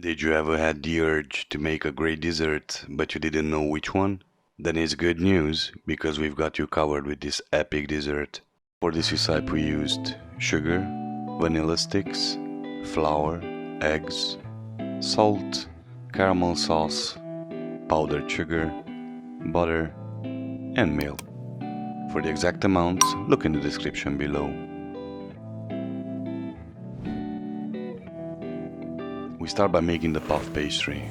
Did you ever had the urge to make a great dessert, but you didn't know which one? Then it's good news, because we've got you covered with this epic dessert. For this recipe we used sugar, vanilla sticks, flour, eggs, salt, caramel sauce, powdered sugar, butter, and milk. For the exact amounts, look in the description below. We start by making the puff pastry.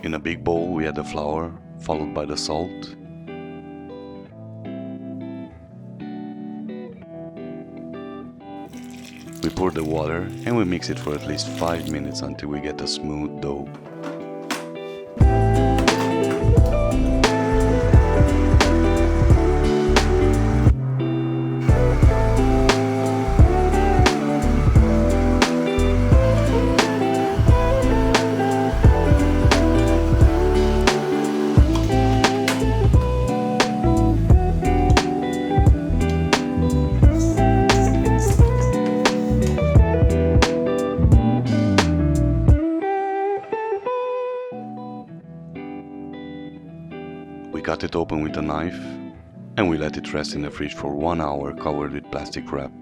In a big bowl we add the flour, followed by the salt. We pour the water and we mix it for at least 5 minutes until we get a smooth dough. We cut it open with a knife and we let it rest in the fridge for 1 hour covered with plastic wrap.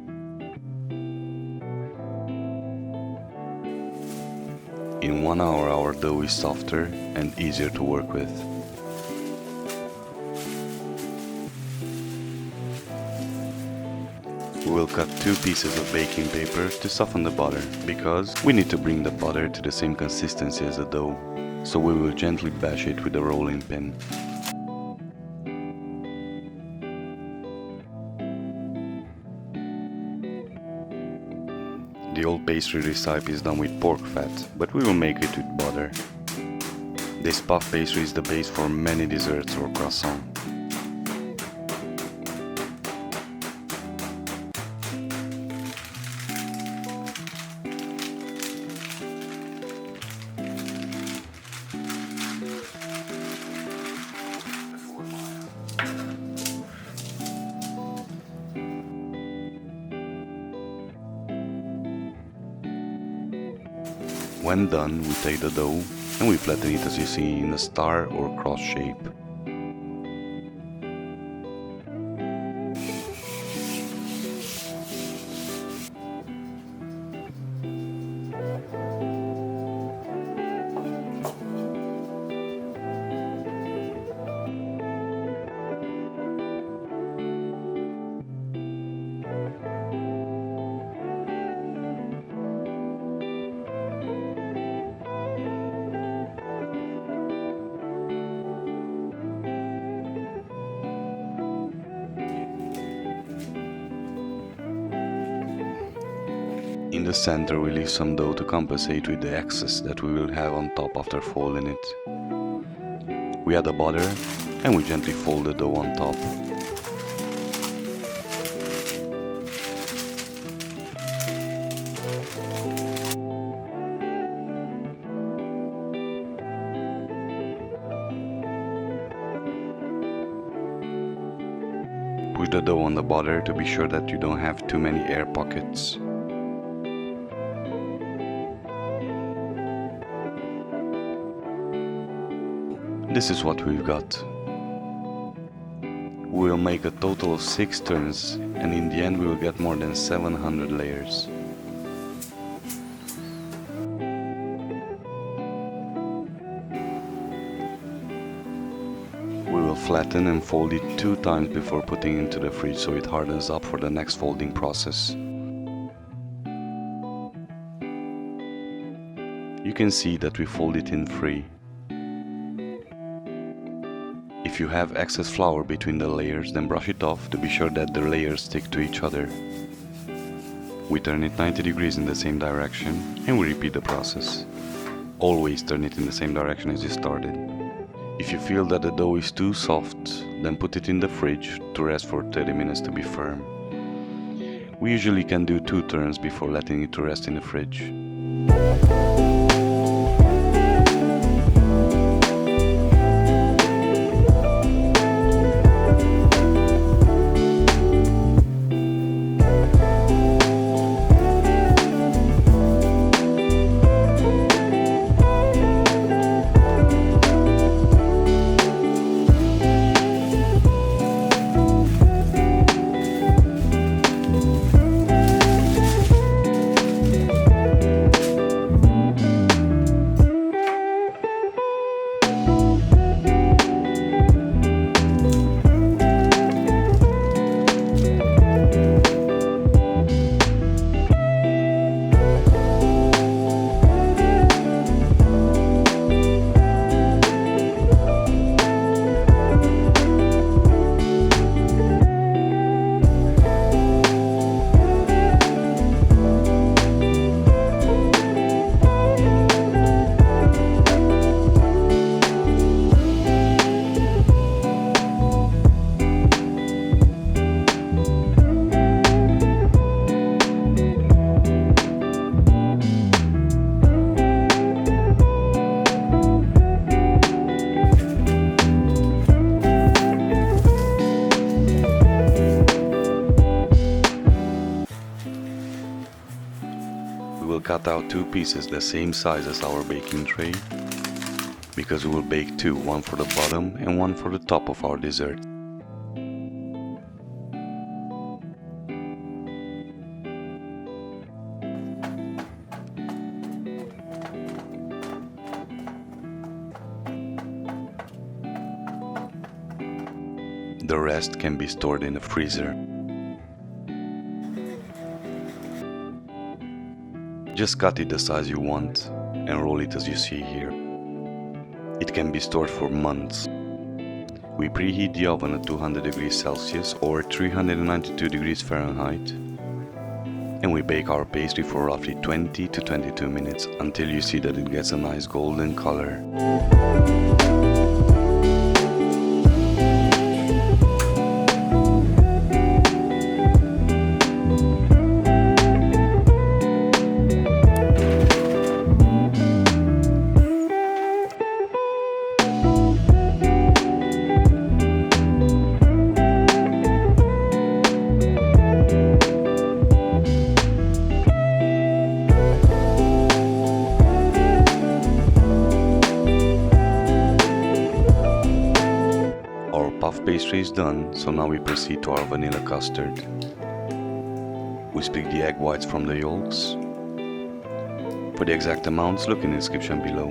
In 1 hour our dough is softer and easier to work with. We will cut 2 pieces of baking paper to soften the butter, because we need to bring the butter to the same consistency as the dough, so we will gently bash it with a rolling pin. The old pastry recipe is done with pork fat, but we will make it with butter. This puff pastry is the base for many desserts or croissants. When done, we take the dough and we flatten it as you see in a star or cross shape. In the center we leave some dough to compensate with the excess that we will have on top after folding it. We add the butter and we gently fold the dough on top. Push the dough on the butter to be sure that you don't have too many air pockets. This is what we've got. We will make a total of 6 turns, and in the end we will get more than 700 layers. We will flatten and fold it 2 times before putting it into the fridge so it hardens up for the next folding process. You can see that we fold it in 3. If you have excess flour between the layers, then brush it off to be sure that the layers stick to each other. We turn it 90 degrees in the same direction and we repeat the process. Always turn it in the same direction as you started. If you feel that the dough is too soft, then put it in the fridge to rest for 30 minutes to be firm. We usually can do 2 turns before letting it to rest in the fridge. will cut out two pieces the same size as our baking tray, because we will bake two, one for the bottom and one for the top of our dessert. The rest can be stored in the freezer. Just cut it the size you want and roll it as you see here. It can be stored for months. We preheat the oven at 200 degrees Celsius or 392 degrees Fahrenheit, and we bake our pastry for roughly 20 to 22 minutes until you see that it gets a nice golden color. Puff pastry is done, so now we proceed to our vanilla custard. We split the egg whites from the yolks. For the exact amounts, look in the description below.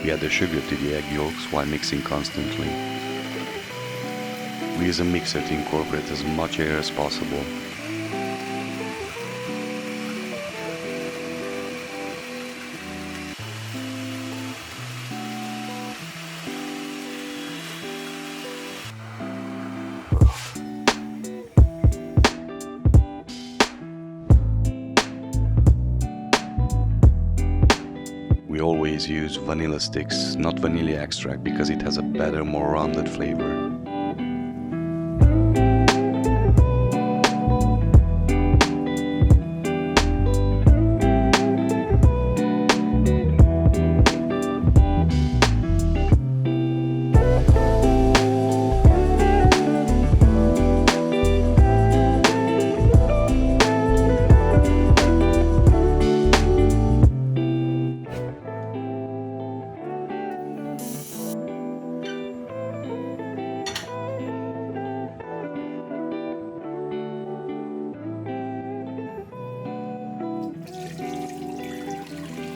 We add the sugar to the egg yolks while mixing constantly. We use a mixer to incorporate as much air as possible. We always use vanilla sticks, not vanilla extract, because it has a better, more rounded flavor.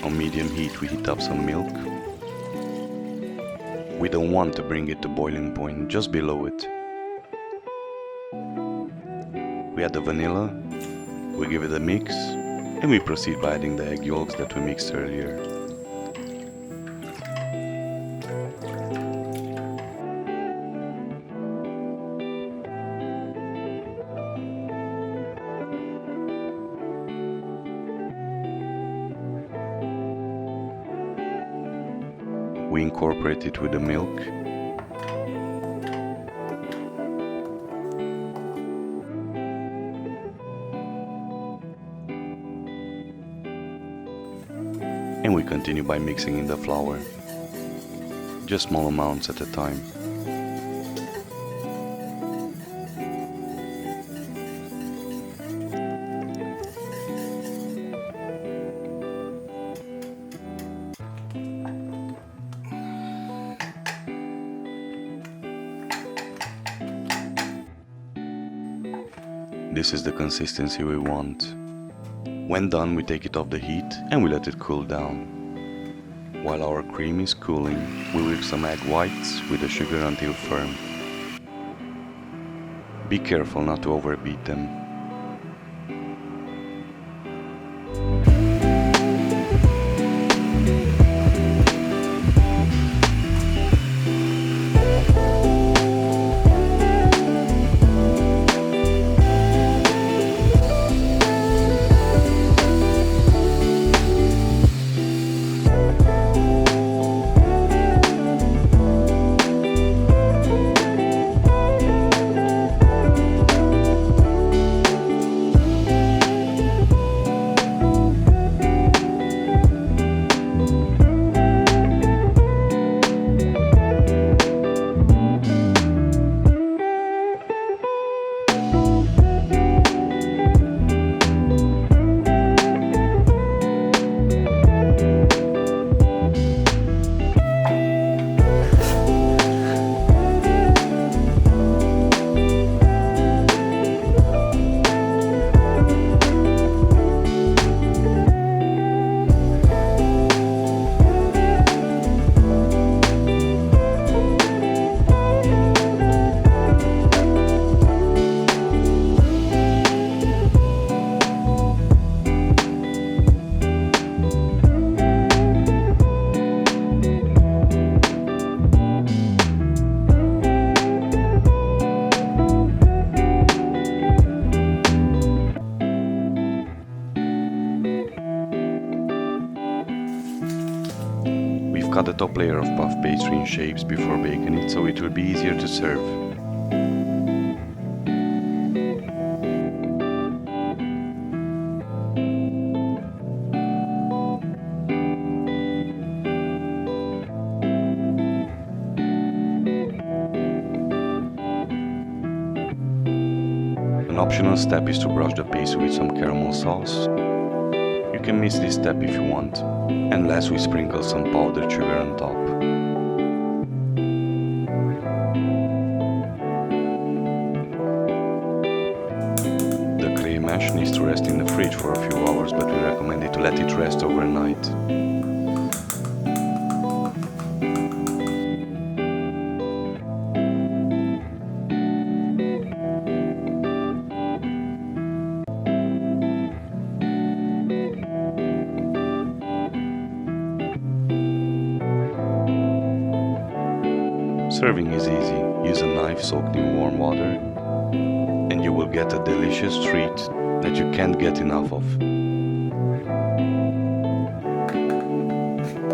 On medium heat we heat up some milk. We don't want to bring it to boiling point, just below it. We add the vanilla, we give it a mix, and we proceed by adding the egg yolks that we mixed earlier. We incorporate it with the milk. And we continue by mixing in the flour, just small amounts at a time. This is the consistency we want. When done, we take it off the heat and we let it cool down. While our cream is cooling, we whip some egg whites with the sugar until firm. Be careful not to overbeat them. cut the top layer of puff pastry in shapes before baking it so it will be easier to serve. An optional step is to brush the pastry with some caramel sauce. You can miss this step if you want. And last we sprinkle some powdered sugar on top. The crème needs to rest in the fridge for a few hours, but we recommend it to let it rest overnight. Serving is easy. Use a knife soaked in warm water and you will get a delicious treat that you can't get enough of.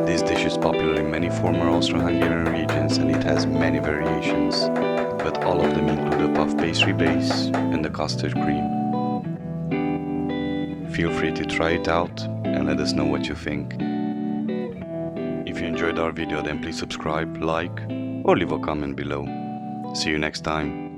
This dish is popular in many former Austro-Hungarian regions and it has many variations, but all of them include a puff pastry base and the custard cream. Feel free to try it out and let us know what you think. If you enjoyed our video, then please subscribe, like, or leave a comment below. See you next time.